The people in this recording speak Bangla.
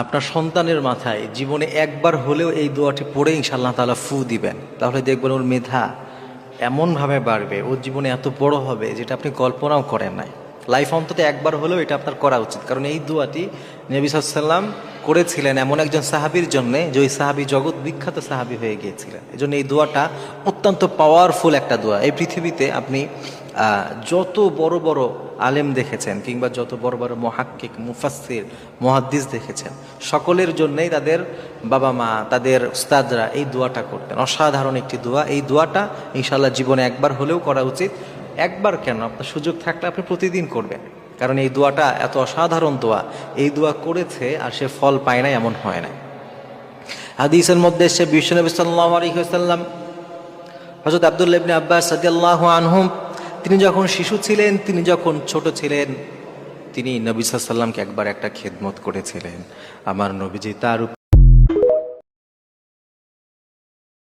আপনার সন্তানের মাথায় জীবনে একবার হলেও এই দোয়াটি পড়ে ইনশাআল্লাহ তাআলা ফু দিবেন, তাহলে দেখবেন ওর মেধা এমনভাবে বাড়বে, ওর জীবনে এত বড় হবে যেটা আপনি কল্পনাও করেন নাই। লাইফ অন্তত একবার হলেও এটা আপনার করা উচিত, কারণ এই দোয়াটি নবী সাল্লাল্লাহু আলাইহি ওয়াসাল্লাম করেছিলেন এমন একজন সাহাবীর জন্যে, যে ওই সাহাবী জগৎ বিখ্যাত সাহাবী হয়ে গিয়েছিলেন। এই জন্য এই দোয়াটা অত্যন্ত পাওয়ারফুল একটা দোয়া। এই পৃথিবীতে আপনি যত বড় বড় আলেম দেখেছেন কিংবা যত বড় বড় মুহাক্কিক, মুফাসসির, মুহাদ্দিস দেখেছেন, সকলের জন্যই তাদের বাবা মা, তাদের উস্তাদরা এই দোয়াটা করতেন। অসাধারণ একটি দোয়া। এই দোয়াটা ইনশাআল্লাহ জীবনে একবার হলেও করা উচিত। একবার কেন, আপনার সুযোগ থাকলে আপনি প্রতিদিন করবেন, কারণ এই দোয়াটা এত অসাধারণ দোয়া। এই দোয়া করেছে আর সে ফল পায় না এমন হয় না। হাদিসের মধ্যে সে বিশ্বনবী সাল্লাল্লাহু আলাইহি ওয়াসাল্লাম, হযরত আব্দুল্লাহ ইবনে আব্বাস রাদিয়াল্লাহু আনহুম, তিনি যখন শিশু ছিলেন, তিনি যখন ছোট ছিলেন, তিনি নবী সাল্লাল্লাহু আলাইহি ওয়াসাল্লামকে একবার একটা খেদমত করেছিলেন। আমার নবীজি তার